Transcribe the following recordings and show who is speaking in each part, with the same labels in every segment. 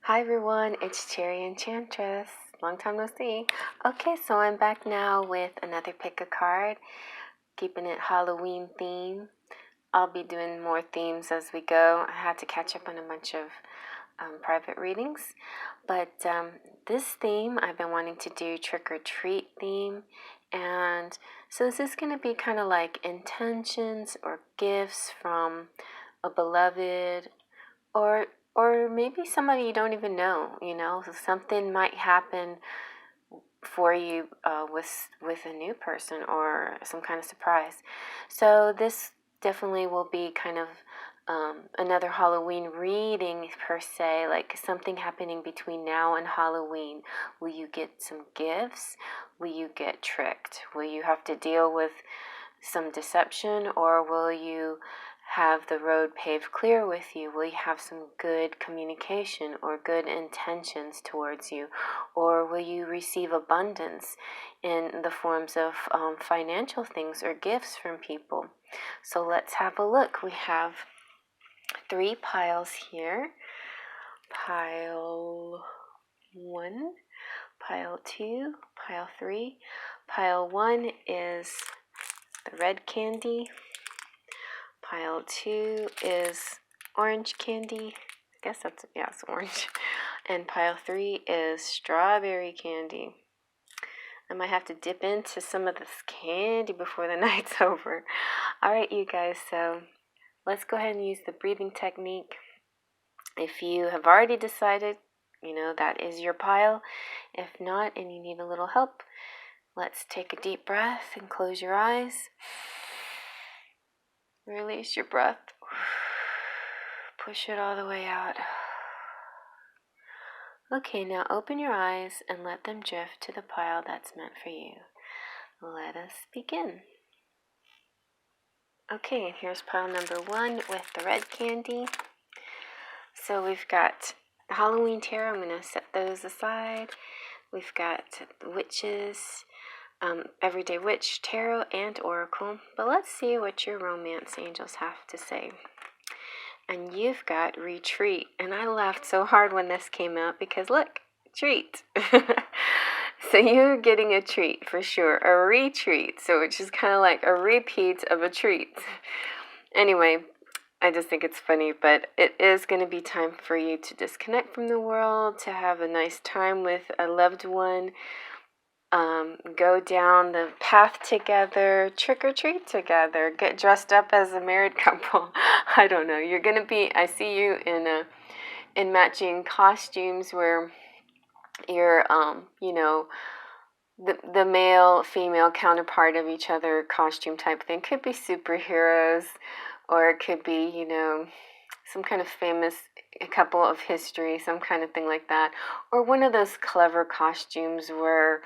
Speaker 1: Hi everyone, it's Cherry Enchantress. Long time no see. Okay, so I'm back now with another pick a card, keeping it Halloween theme. I'll be doing more themes as we go. I had to catch up on a bunch of private readings, but this theme I've been wanting to do trick or treat theme, and so this is going to be kind of like intentions or gifts from a beloved or maybe somebody you don't even know, so something might happen for you with a new person or some kind of surprise. So this definitely will be kind of another Halloween reading per se, like something happening between now and Halloween. Will you get some gifts? Will you get tricked? Will you have to deal with some deception, or will you have the road paved clear with you? Will you have some good communication or good intentions towards you? Or will you receive abundance in the forms of financial things or gifts from people? So let's have a look. We have 3 piles here. Pile 1, pile 2, pile 3. Pile 1 is the red candy. Pile 2 is orange candy. I guess it's orange. And pile 3 is strawberry candy. I might have to dip into some of this candy before the night's over. All right, you guys, so let's go ahead and use the breathing technique. If you have already decided, that is your pile. If not, and you need a little help, let's take a deep breath and close your eyes. Release your breath. Push it all the way out. Okay, now open your eyes and let them drift to the pile that's meant for you. Let us begin. Okay, here's pile number 1 with the red candy. So we've got the Halloween tarot. I'm going to set those aside. We've got the witches, Everyday Witch, Tarot, and Oracle. But let's see what your romance angels have to say. And you've got retreat. And I laughed so hard when this came out because look, treat. So you're getting a treat for sure, a retreat. So it's just kind of like a repeat of a treat. Anyway, I just think it's funny, but it is going to be time for you to disconnect from the world, to have a nice time with a loved one. Go down the path together, trick or treat together, get dressed up as a married couple. I don't know. You're gonna be. I see you in matching costumes where you're the male female counterpart of each other costume type thing. Could be superheroes, or it could be some kind of famous couple of history, some kind of thing like that, or one of those clever costumes where,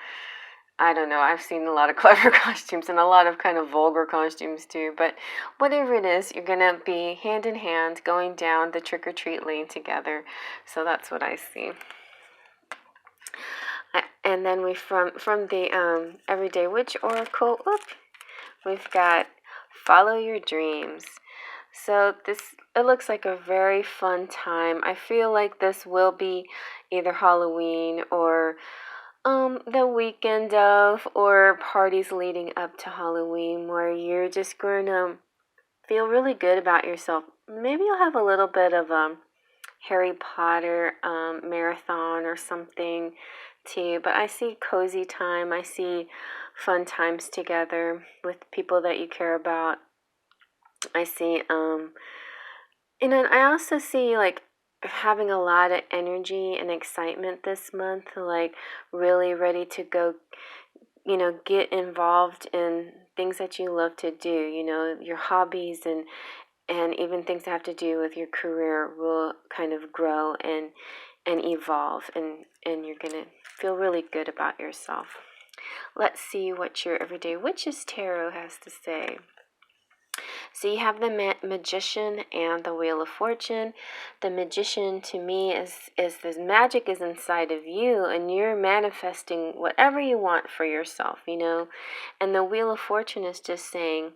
Speaker 1: I don't know, I've seen a lot of clever costumes and a lot of kind of vulgar costumes too, but whatever it is, you're going to be hand in hand going down the trick-or-treat lane together. So that's what I see. And then from the Everyday Witch Oracle, we've got Follow Your Dreams. So it looks like a very fun time. I feel like this will be either Halloween or the weekend of, or parties leading up to Halloween, where you're just going to feel really good about yourself. Maybe you'll have a little bit of a Harry Potter marathon or something too, but I see cozy time. I see fun times together with people that you care about. I see and then I also see like having a lot of energy and excitement this month, like really ready to go, get involved in things that you love to do, your hobbies and even things that have to do with your career will kind of grow and evolve, and you're going to feel really good about yourself. Let's see what your Everyday Witches Tarot has to say. So you have the Magician and the Wheel of Fortune. The Magician, to me, is this magic is inside of you, and you're manifesting whatever you want for yourself, And the Wheel of Fortune is just saying,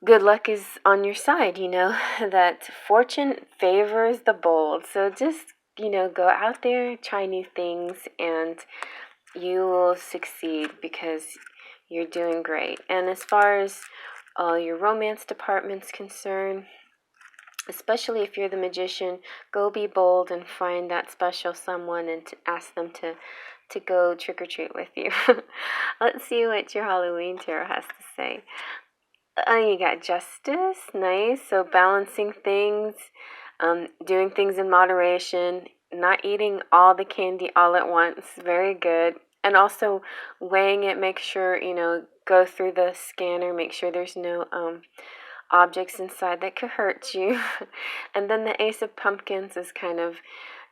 Speaker 1: good luck is on your side, that fortune favors the bold. So just go out there, try new things, and you will succeed because you're doing great. And as far as your romance department's concerned, especially if you're the magician, go be bold and find that special someone and to ask them to go trick-or-treat with you. Let's see what your Halloween tarot has to say. You got justice, nice. So balancing things, doing things in moderation, not eating all the candy all at once, very good. And also weighing it, make sure, go through the scanner, make sure there's no objects inside that could hurt you. And then the Ace of Pumpkins is kind of,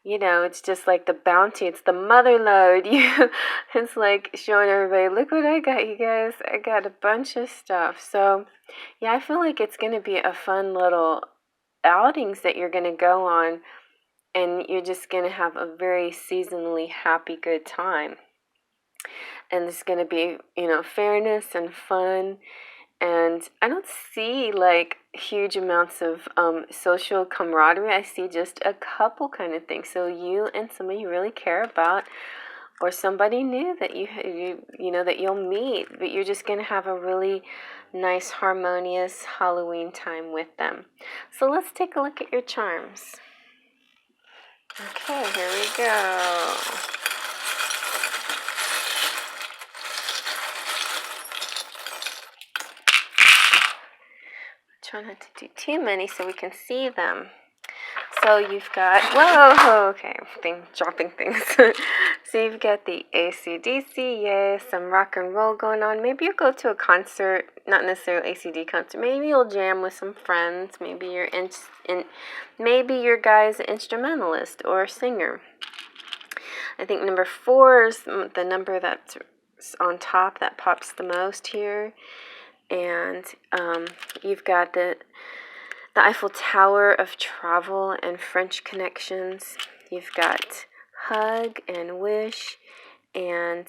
Speaker 1: it's just like the bounty. It's the mother load. It's like showing everybody, look what I got, you guys. I got a bunch of stuff. So, yeah, I feel like it's going to be a fun little outings that you're going to go on. And you're just going to have a very seasonally happy, good time. And it's going to be, fairness and fun. And I don't see like huge amounts of social camaraderie. I see just a couple kind of things. So you and somebody you really care about, or somebody new that that you'll meet, but you're just gonna have a really nice, harmonious Halloween time with them. So let's take a look at your charms. Okay, here we go. Try not to do too many so we can see them. So you've got, whoa, okay, dropping things. So you've got the AC/DC, yay, some rock and roll going on. Maybe you go to a concert, not necessarily AC/DC concert. Maybe you'll jam with some friends. Maybe maybe your guy's an instrumentalist or a singer. I think number 4 is the number that's on top that pops the most here. And you've got the Eiffel Tower of travel and French connections. You've got hug and wish, and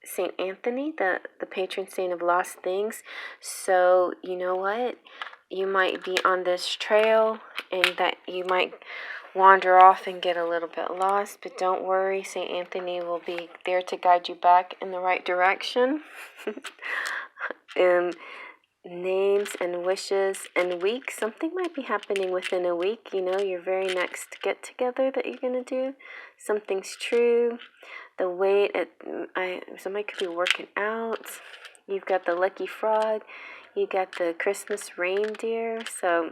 Speaker 1: Saint Anthony, the patron saint of lost things. So you know what? You might be on this trail, and that you might wander off and get a little bit lost, but don't worry, Saint Anthony will be there to guide you back in the right direction. Names and wishes and weeks. Something might be happening within a week, your very next get together that you're going to do. Something's true. The wait somebody could be working out. You've got the lucky frog. You got the Christmas reindeer. So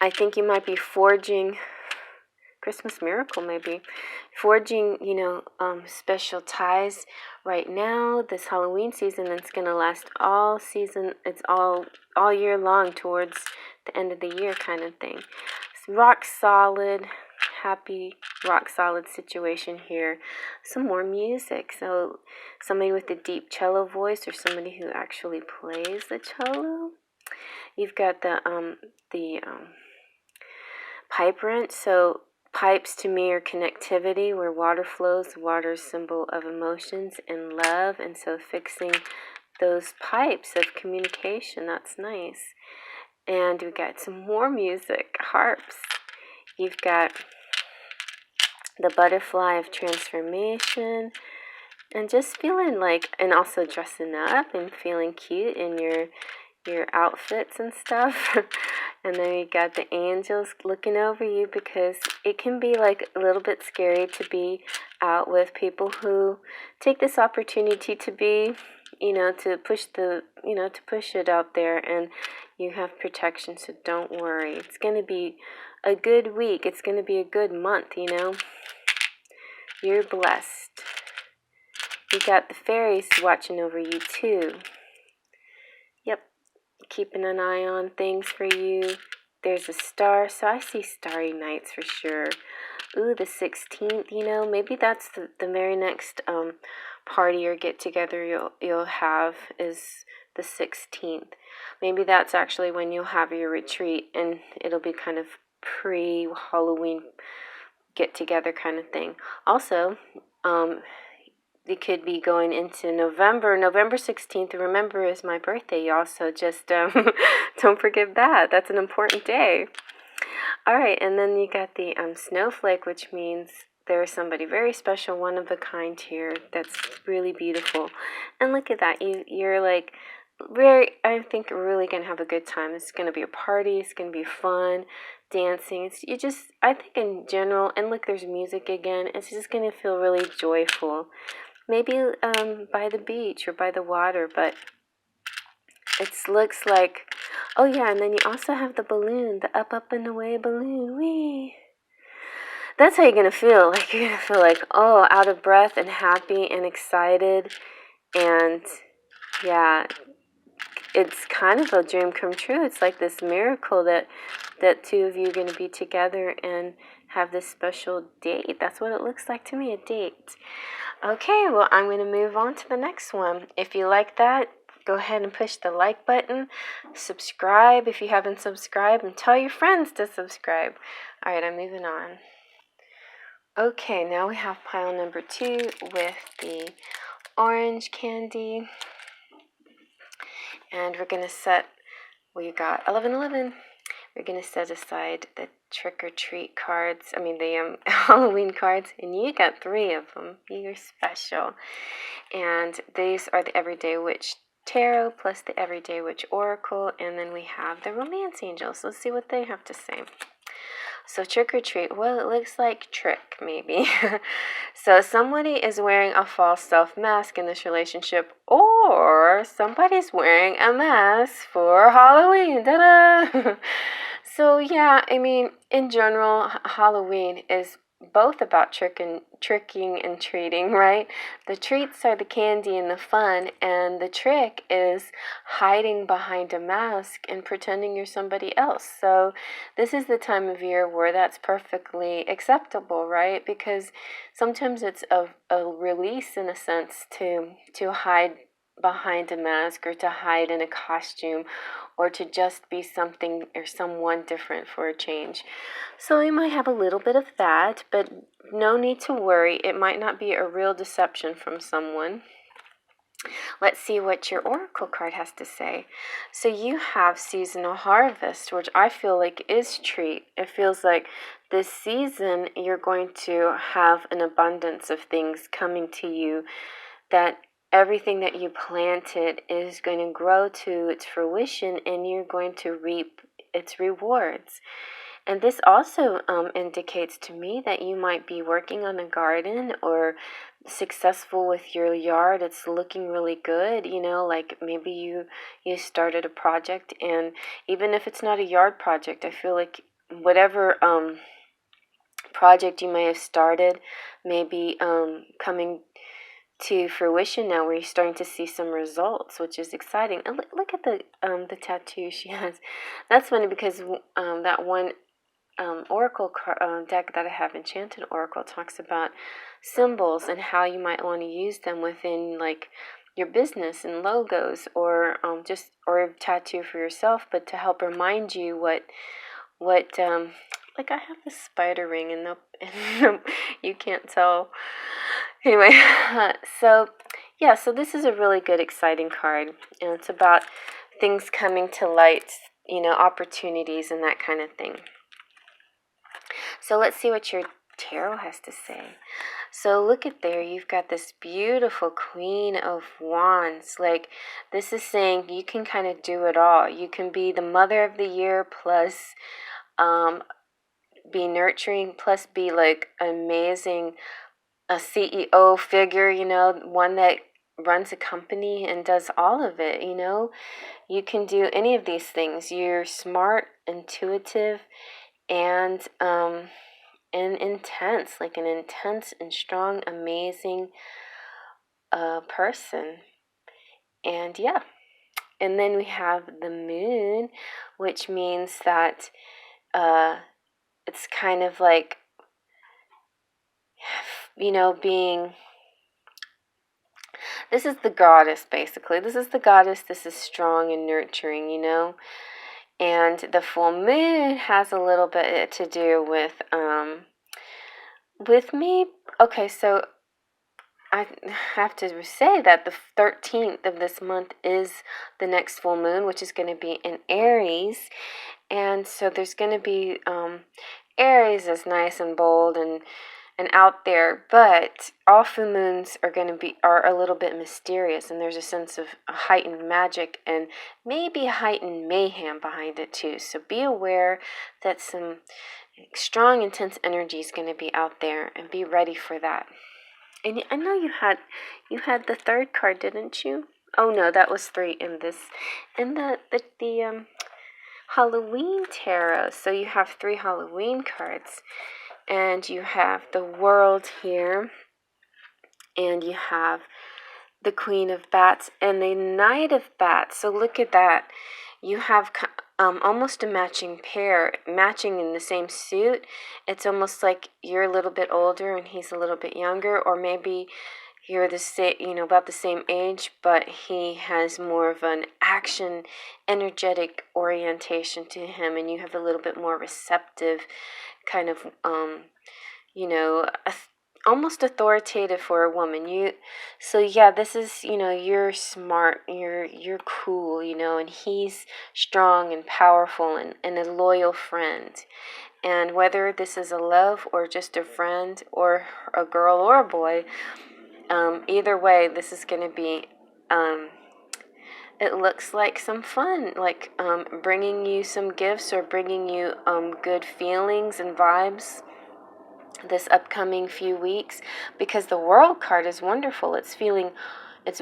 Speaker 1: I think you might be forging Christmas miracle, maybe forging, special ties right now, this Halloween season. It's going to last all season. It's all year long towards the end of the year kind of thing. It's rock solid, happy, rock solid situation here. Some more music. So somebody with a deep cello voice, or somebody who actually plays the cello. You've got the pipe wrench. So pipes to me are connectivity, where water flows. Water is a symbol of emotions and love, and so fixing those pipes of communication, that's nice. And we got some more music, harps. You've got the butterfly of transformation, and just feeling like, and also dressing up and feeling cute in your outfits and stuff. And then you got the angels looking over you, because it can be like a little bit scary to be out with people who take this opportunity to be, to push it out there, and you have protection, so don't worry. It's going to be a good week. It's going to be a good month, You're blessed. You got the fairies watching over you too. Yep. Keeping an eye on things for you. There's a star, so I see starry nights for sure. Ooh, the 16th, maybe that's the very next party or get together you'll have is the 16th. Maybe that's actually when you'll have your retreat, and it'll be kind of pre-Halloween get together kind of thing. Also, it could be going into November 16th. Remember, is my birthday, y'all, so just don't forget that. That's an important day. All right, and then you got the snowflake, which means there's somebody very special, one of a kind here that's really beautiful. And look at that, you're like very, I think, really gonna have a good time. It's gonna be a party. It's gonna be fun, dancing. I think in general, and look, there's music again. It's just gonna feel really joyful. Maybe by the beach or by the water, but it looks like, oh yeah, and then you also have the balloon, the up and away balloon. Wee. That's how you're gonna feel. Like you're gonna feel like, oh, out of breath and happy and excited, and yeah, it's kind of a dream come true. It's like this miracle that two of you are gonna be together and have this special date. That's what it looks like to me, a date. Okay, well, I'm going to move on to the next one. If you like that, go ahead and push the like button. Subscribe if you haven't subscribed, and tell your friends to subscribe. All right, I'm moving on. Okay, now we have pile number 2 with the orange candy. And we're going to set, we got 1111. We're going to set aside the trick-or-treat cards. I mean, the Halloween cards. And you got 3 of them. You're special. And these are the Everyday Witch Tarot plus the Everyday Witch Oracle. And then we have the Romance Angels. Let's see what they have to say. So trick or treat, well, it looks like trick, maybe. So somebody is wearing a false self mask in this relationship, or somebody's wearing a mask for Halloween. Ta-da! So yeah, I mean, in general, Halloween is both about tricking and treating, right? The treats are the candy and the fun, and the trick is hiding behind a mask and pretending you're somebody else. So this is the time of year where that's perfectly acceptable, right? Because sometimes it's a release, in a sense, to hide behind a mask, or to hide in a costume, or to just be something or someone different for a change. So you might have a little bit of that, but no need to worry. It might not be a real deception from someone. Let's see what your oracle card has to say. So you have seasonal harvest, which I feel like is treat. It feels like this season you're going to have an abundance of things coming to you, that everything that you planted is going to grow to its fruition, and you're going to reap its rewards. And this also indicates to me that you might be working on a garden or successful with your yard. It's looking really good, like maybe you started a project, and even if it's not a yard project, I feel like whatever project you may have started may be coming to fruition now, where you're starting to see some results, which is exciting. And look at the tattoo she has. That's funny because that one oracle deck that I have, Enchanted Oracle, talks about symbols and how you might want to use them within like your business and logos, or or a tattoo for yourself, but to help remind you what like I have this spider ring, and you can't tell. Anyway, so this is a really good, exciting card, and it's about things coming to light, opportunities and that kind of thing. So let's see what your tarot has to say. So look at there, you've got this beautiful Queen of Wands. Like, this is saying you can kind of do it all. You can be the mother of the year, plus be nurturing, plus be like amazing, a CEO figure, one that runs a company and does all of it, You can do any of these things. You're smart, intuitive, and intense, like an intense and strong, amazing person. And yeah. And then we have the moon, which means that it's kind of like, being, this is the goddess, basically. This is the goddess. This is strong and nurturing, And the full moon has a little bit to do with me. Okay, so I have to say that the 13th of this month is the next full moon, which is going to be in Aries. And so there's going to be Aries is nice and bold and out there, but all full moons are a little bit mysterious, and there's a sense of heightened magic and maybe heightened mayhem behind it too. So be aware that some strong, intense energy is going to be out there, and be ready for that. And I know you had the third card, didn't you? Oh no, that was 3 in the Halloween tarot. So you have 3 Halloween cards, and you have the World here, and you have the Queen of Bats and the Knight of Bats. So look at that. You have almost a matching pair, matching in the same suit. It's almost like you're a little bit older and he's a little bit younger, or maybe you're the same, about the same age, but he has more of an action, energetic orientation to him, and you have a little bit more receptive kind of, almost authoritative for a woman. This is, you're smart, you're cool, and he's strong and powerful and a loyal friend. And whether this is a love or just a friend or a girl or a boy, either way, this is going to be, it looks like some fun, like bringing you some gifts or bringing you good feelings and vibes this upcoming few weeks, because the World card is wonderful. It's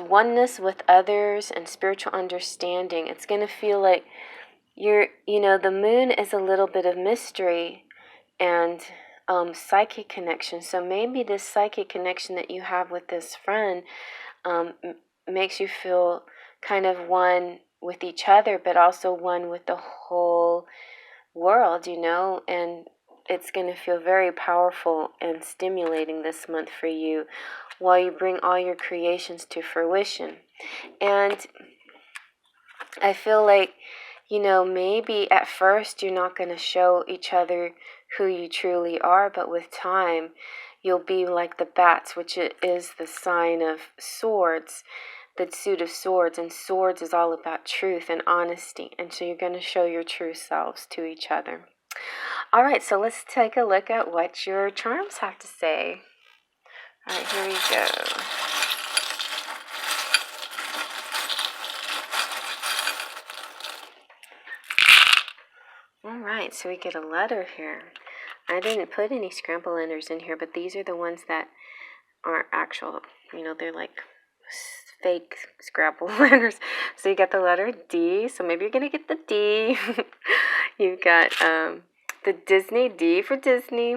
Speaker 1: oneness with others and spiritual understanding. It's going to feel like the moon is a little bit of mystery and psychic connection. So maybe this psychic connection that you have with this friend makes you feel kind of one with each other, but also one with the whole world, and it's going to feel very powerful and stimulating this month for you while you bring all your creations to fruition. And I feel like, maybe at first you're not going to show each other who you truly are, but with time, you'll be like the bats, which is the sign of swords, the suit of swords, and swords is all about truth and honesty. And so you're going to show your true selves to each other. All right, so let's take a look at what your charms have to say. All right, here we go. All right, so we get a letter here. I didn't put any scramble letters in here, but these are the ones that aren't actual, they're like fake scrabble letters. So you got the letter D, so maybe you're going to get the D. You've got the Disney, D for Disney.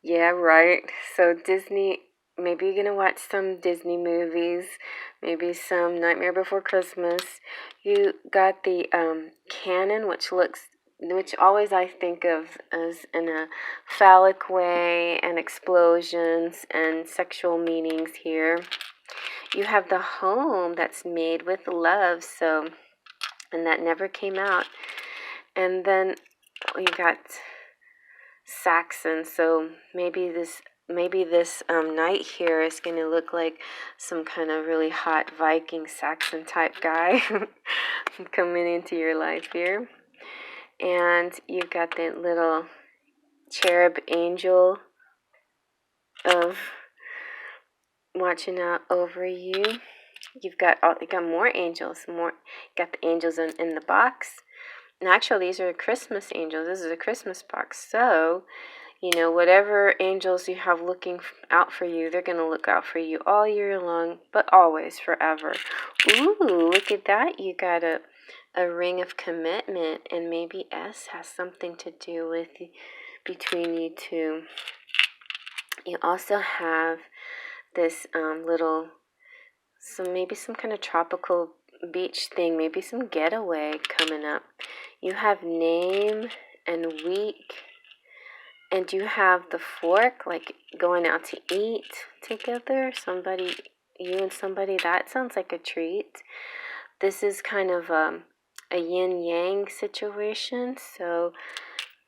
Speaker 1: Yeah, right. So Disney, maybe you're going to watch some Disney movies, maybe some Nightmare Before Christmas. You got the cannon, which always I think of as in a phallic way, and explosions and sexual meanings here. You have the home that's made with love, and that never came out. And then you got Saxon, so maybe this knight here is going to look like some kind of really hot Viking Saxon type guy coming into your life here. And you've got the little cherub angel of watching out over you. You got more angels. You got the angels in the box. And actually, these are Christmas angels. This is a Christmas box. So, whatever angels you have looking out for you, they're going to look out for you all year long, but always, forever. Ooh, look at that. You got a ring of commitment, and maybe S has something to do with between you two. You also have this maybe some kind of tropical beach thing, maybe some getaway coming up. You have name and week, and you have the fork, like going out to eat together. You and somebody, that sounds like a treat. This is kind of a yin-yang situation, so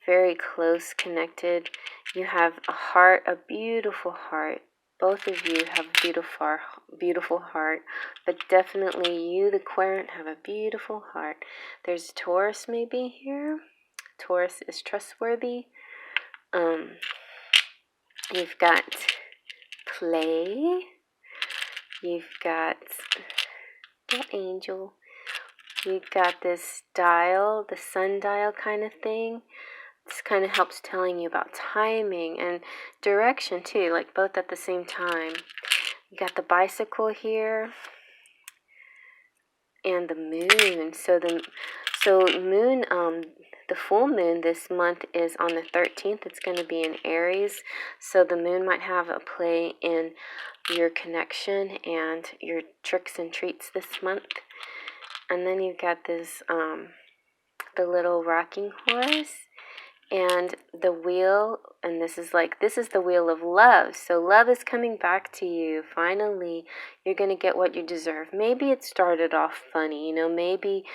Speaker 1: very close connected. You have a heart, a beautiful heart. Both of you have a beautiful heart, but definitely you, the Aquarian, have a beautiful heart. There's Taurus maybe here. Taurus is trustworthy. You've got play. You've got the angel. You've got this dial, the sundial kind of thing. This kind of helps telling you about timing and direction too, like both at the same time. You got the bicycle here and the moon. So the full moon this month is on the 13th. It's going to be in Aries. So the moon might have a play in your connection and your tricks and treats this month. And then you've got this, the little rocking horse and the wheel. And this is the wheel of love. So love is coming back to you. Finally, you're going to get what you deserve. Maybe it started off funny, maybe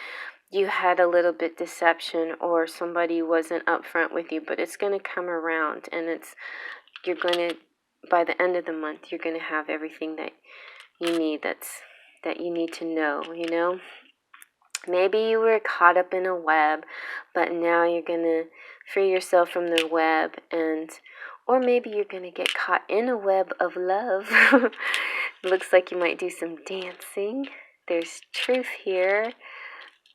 Speaker 1: you had a little bit deception or somebody wasn't upfront with you, but it's going to come around and by the end of the month, you're going to have everything that you need that you need to know. Maybe you were caught up in a web, but now you're going to free yourself from the web or maybe you're going to get caught in a web of love. Looks like you might do some dancing. There's truth here.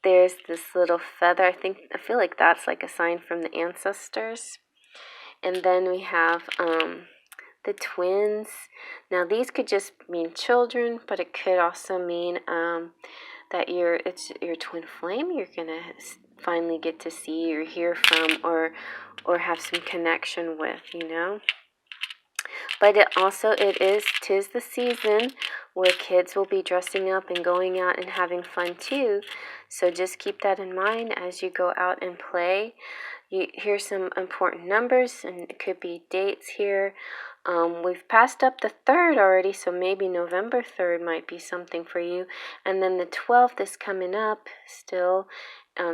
Speaker 1: There's this little feather. I feel like that's like a sign from the ancestors. And then we have the twins. Now these could just mean children, but it could also mean that it's your twin flame you're gonna finally get to see or hear from or have some connection with, But tis the season where kids will be dressing up and going out and having fun too. So just keep that in mind as you go out and play. Here's some important numbers, and it could be dates here. We've passed up the 3rd already, so maybe November 3rd might be something for you. And then the 12th is coming up still,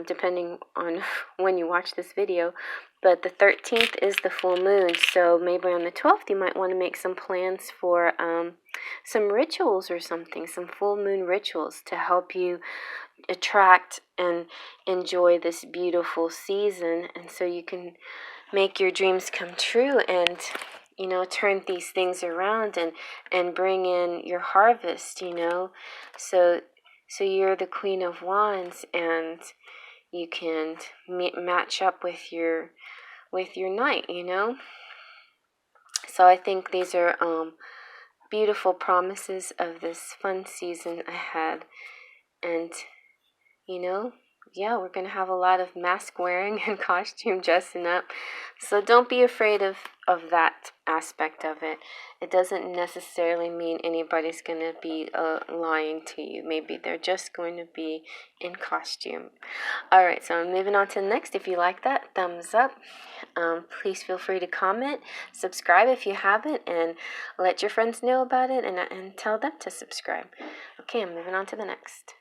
Speaker 1: depending on when you watch this video. But the 13th is the full moon, so maybe on the 12th you might want to make some plans for some rituals or something, some full moon rituals to help you attract and enjoy this beautiful season, and so you can make your dreams come true and turn these things around and bring in your harvest, so you're the Queen of Wands and you can match up with your knight, so I think these are beautiful promises of this fun season ahead. And we're going to have a lot of mask wearing and costume dressing up. So don't be afraid of that aspect of it. It doesn't necessarily mean anybody's going to be lying to you. Maybe they're just going to be in costume. All right, so I'm moving on to the next. If you like that, thumbs up. Please feel free to comment, subscribe if you haven't, and let your friends know about it and tell them to subscribe. Okay, I'm moving on to the next.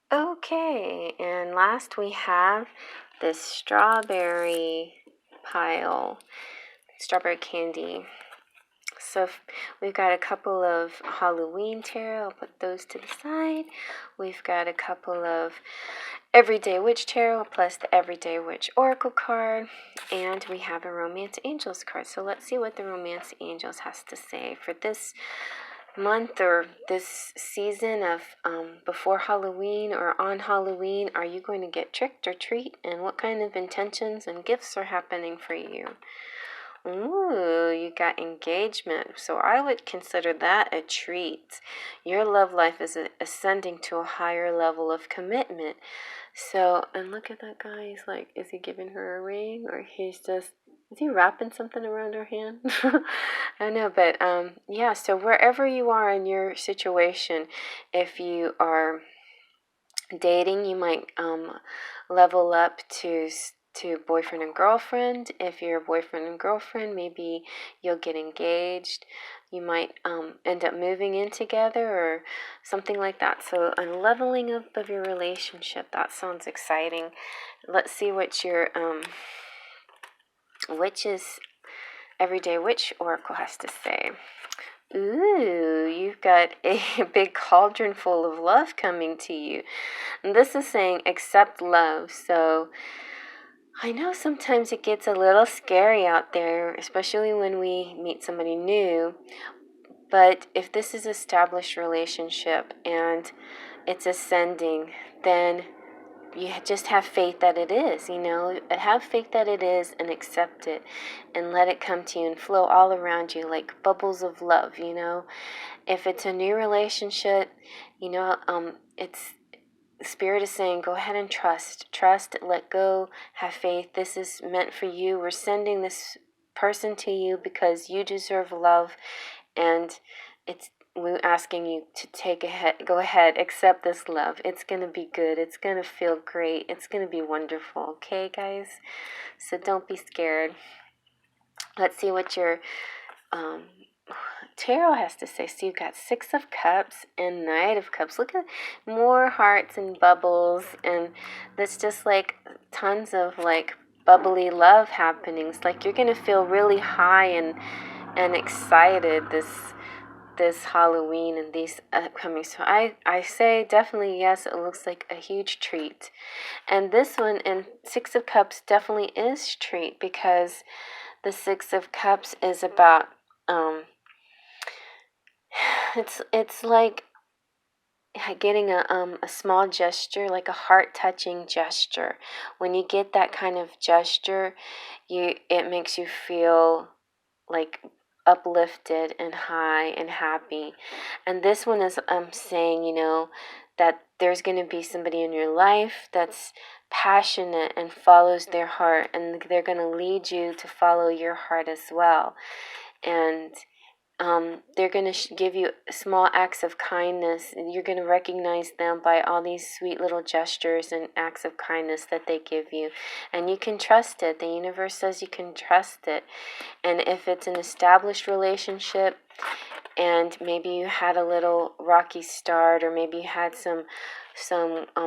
Speaker 1: Okay, and last we have this strawberry pile, strawberry candy. So we've got a couple of Halloween tarot. I'll put those to the side. We've got a couple of Everyday Witch tarot plus the Everyday Witch Oracle card. And we have a Romance Angels card. So let's see what the Romance Angels has to say for this month or this season of before Halloween or on Halloween. Are you going to get tricked or treat, and what kind of intentions and gifts are happening for you? Ooh, you got engagement. So I would consider that a treat. Your love life is ascending to a higher level of commitment. So, and look at that guy. He's like, is he giving her a ring, or is he wrapping something around her hand? I know, but yeah, so wherever you are in your situation, if you are dating, you might level up to boyfriend and girlfriend. If you're boyfriend and girlfriend, maybe you'll get engaged. You might end up moving in together or something like that. So a leveling up of your relationship, that sounds exciting. Let's see what your Witch's Everyday Witch Oracle has to say. Ooh, you've got a big cauldron full of love coming to you. And this is saying accept love. So I know sometimes it gets a little scary out there, especially when we meet somebody new. But if this is established relationship and it's ascending, then you just have faith that it is, have faith that it is and accept it and let it come to you and flow all around you like bubbles of love. If it's a new relationship, it's Spirit is saying, go ahead and trust, let go, have faith. This is meant for you. We're sending this person to you because you deserve love, and we're asking you to go ahead, accept this love. It's going to be good. It's going to feel great. It's going to be wonderful. Okay, guys? So don't be scared. Let's see what your tarot has to say. So you've got Six of Cups and Knight of Cups. Look at more hearts and bubbles, and that's just like tons of like bubbly love happenings. Like you're gonna feel really high and excited this Halloween and these upcoming. So I say definitely yes. It looks like a huge treat, and this one in Six of Cups definitely is treat, because the Six of Cups is about it's like getting a small gesture, like a heart-touching gesture. When you get that kind of gesture, it makes you feel like uplifted and high and happy. And this one is saying, that there's going to be somebody in your life that's passionate and follows their heart, and they're going to lead you to follow your heart as well. And they're going to give you small acts of kindness, and you're going to recognize them by all these sweet little gestures and acts of kindness that they give you. And you can trust it. The universe says you can trust it. And if it's an established relationship, and maybe you had a little rocky start, or maybe you had some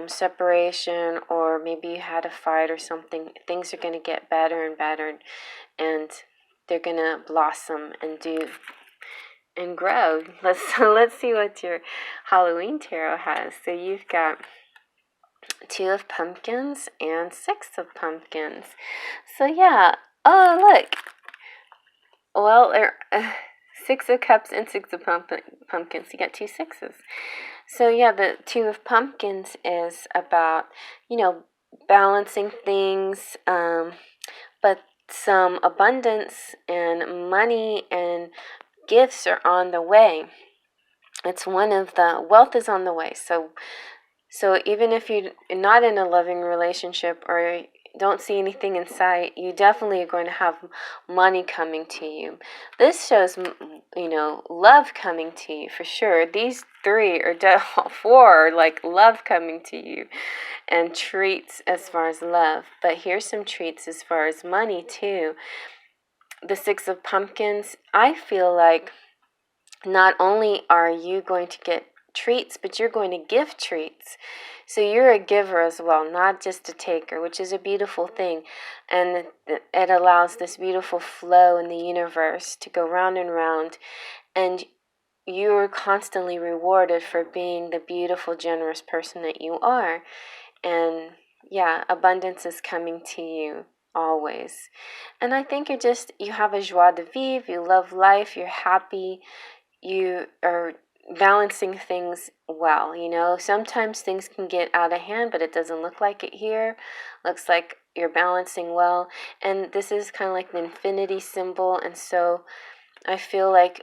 Speaker 1: separation, or maybe you had a fight or something, things are going to get better and better, and they're going to blossom and grow. Let's see what your Halloween tarot has. So you've got Two of Pumpkins and Six of Pumpkins. So yeah. Oh, look. Well, Six of Cups and Six of Pumpkins. You got two sixes. So yeah, the Two of Pumpkins is about, balancing things, but some abundance and money and gifts are on the way. It's one of the wealth is on the way. So even if you're not in a loving relationship or don't see anything in sight, you definitely are going to have money coming to you. This shows, love coming to you for sure. These three or four are like love coming to you, and treats as far as love. But here's some treats as far as money too. The Six of Pumpkins, I feel like not only are you going to get treats, but you're going to give treats. So you're a giver as well, not just a taker, which is a beautiful thing. And it allows this beautiful flow in the universe to go round and round. And you're constantly rewarded for being the beautiful, generous person that you are. And yeah, abundance is coming to you always. And I think you have a joie de vivre, you love life, you're happy, you are balancing things well. Sometimes things can get out of hand, but it doesn't look like it here. Looks like you're balancing well. And this is kind of like the infinity symbol. And so I feel like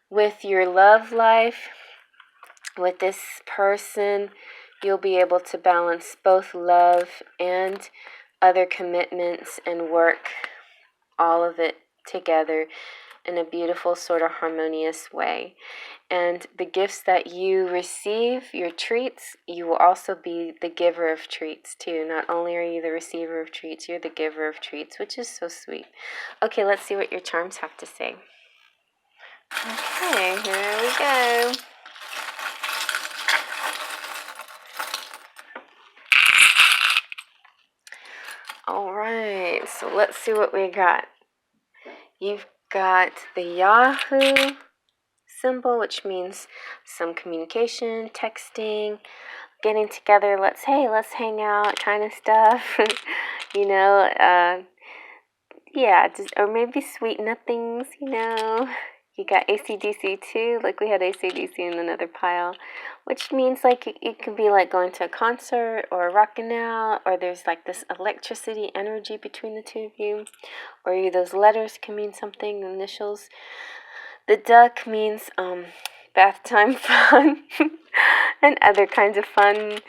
Speaker 1: with your love life, with this person, you'll be able to balance both love and other commitments and work, all of it together in a beautiful sort of harmonious way. And the gifts that you receive, your treats, you will also be the giver of treats too. Not only are you the receiver of treats, you're the giver of treats, which is so sweet. Okay, let's see what your charms have to say. Okay, here we go. All right, so let's see what we got. You've got the Yahoo symbol, which means some communication, texting, getting together, let's hang out kind of stuff. Yeah, just, or maybe sweet nothings, You got AC/DC too, like we had AC/DC in another pile, which means like it could be like going to a concert or rocking out, or there's like this electricity energy between the two of you, or those letters can mean something, initials. The duck means bath time fun and other kinds of fun.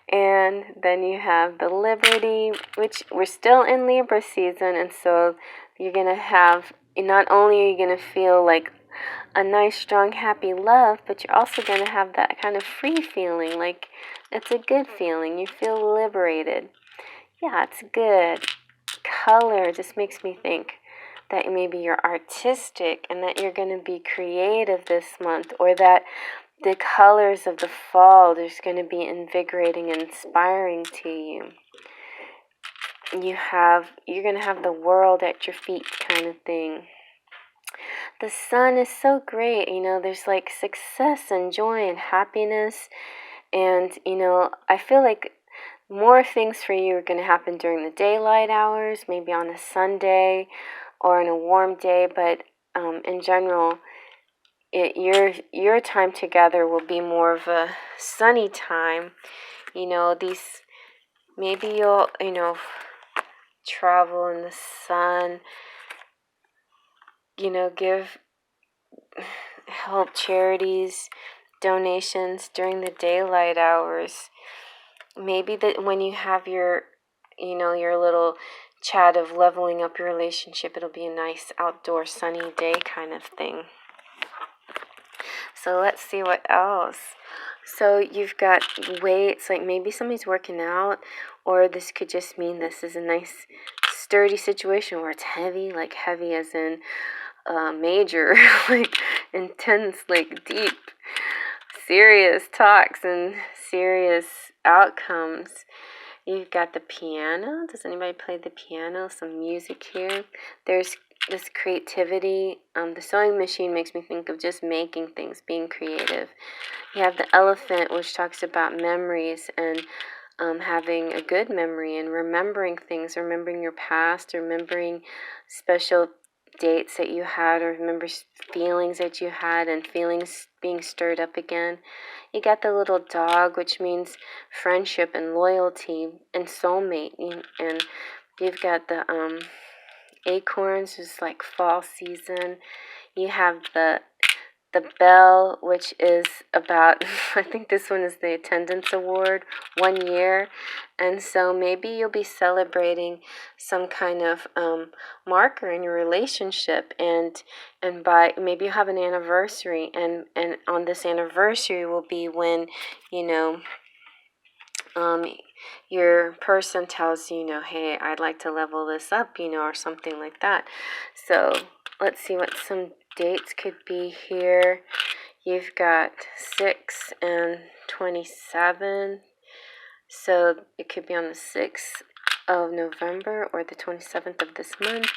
Speaker 1: And then you have the Liberty, which we're still in Libra season, and so you're going to have, not only are you going to feel like a nice, strong, happy love, but you're also going to have that kind of free feeling, like it's a good feeling. You feel liberated. Yeah, it's good. Color just makes me think that maybe you're artistic and that you're going to be creative this month, or that the colors of the fall is going to be invigorating and inspiring to you. You're going to have the world at your feet kind of thing. The sun is so great, there's like success and joy and happiness. And, I feel like more things for you are going to happen during the daylight hours, maybe on a Sunday or on a warm day. But in general, your time together will be more of a sunny time. Maybe you'll, travel in the sun, give help charities, donations during the daylight hours. Maybe that when you have your little chat of leveling up your relationship, it'll be a nice outdoor sunny day kind of thing. So let's see what else. So you've got weights, like maybe somebody's working out, or this could just mean this is a nice sturdy situation where it's heavy, like heavy as in major, like intense, like deep, serious talks and serious outcomes. You've got the piano. Does anybody play the piano? Some music here. There's this creativity. The sewing machine makes me think of just making things, being creative. You have the elephant, which talks about memories and having a good memory and remembering things, remembering your past, remembering special dates that you had, or remember feelings that you had and feelings being stirred up again. You got the little dog, which means friendship and loyalty and soulmate. And you've got the acorns, which is like fall season. You have the bell, which is about, I think this one is the attendance award, 1 year. And so maybe you'll be celebrating some kind of marker in your relationship, and by maybe you have an anniversary, and on this anniversary will be when your person tells you, hey, I'd like to level this up, or something like that. So let's see what some dates could be here. You've got 6 and 27. So it could be on the 6th of November or the 27th of this month.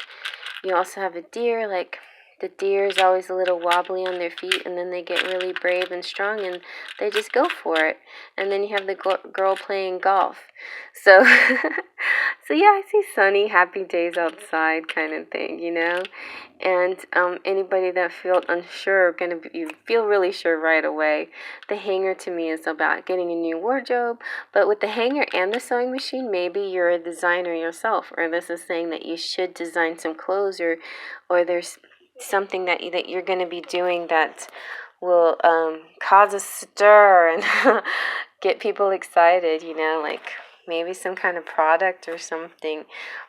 Speaker 1: You also have a deer, like the deer is always a little wobbly on their feet, and then they get really brave and strong and they just go for it. And then you have the girl playing golf. So so yeah, I see sunny, happy days outside kind of thing, And anybody that feels unsure, you feel really sure right away. The hanger to me is about getting a new wardrobe, but with the hanger and the sewing machine, maybe you're a designer yourself, or this is saying that you should design some clothes, or there's something that you're going to be doing that will cause a stir and get people excited, like maybe some kind of product or something.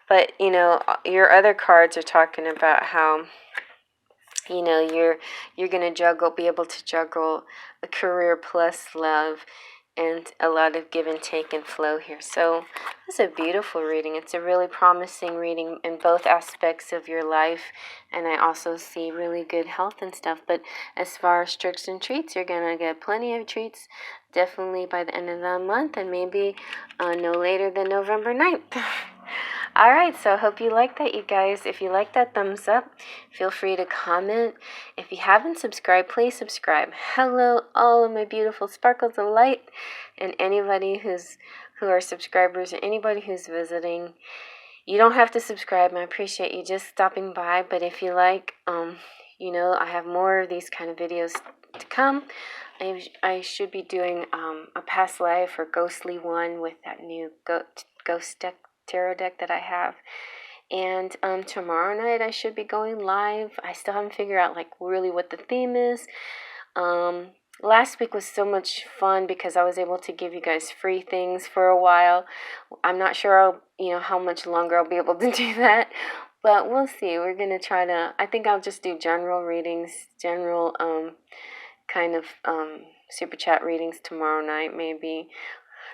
Speaker 1: But your other cards are talking about how you're going to be able to juggle a career plus love, and a lot of give and take and flow here. So it's a beautiful reading. It's a really promising reading in both aspects of your life, and I also see really good health and stuff. But as far as tricks and treats, you're going to get plenty of treats definitely by the end of the month, and maybe no later than November 9th. All right, so I hope you like that, you guys. If you like that, thumbs up. Feel free to comment. If you haven't subscribed, please subscribe. Hello, all of my beautiful sparkles of light, and anybody who are subscribers, and anybody who's visiting. You don't have to subscribe. I appreciate you just stopping by. But if you like, you know, I have more of these kind of videos to come. I should be doing a past life or ghostly one with that new ghost deck, tarot deck that I have. And tomorrow night I should be going live. I still haven't figured out like really what the theme is. Last week was so much fun because I was able to give you guys free things for a while. I'm not sure how much longer I'll be able to do that, but we'll see. We're gonna try to. I think I'll just do general readings, general kind of super chat readings tomorrow night maybe.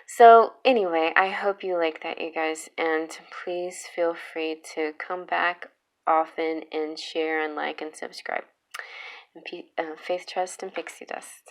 Speaker 1: So anyway, I hope you like that, you guys, and please feel free to come back often and share and like and subscribe. And faith, trust, and pixie dust.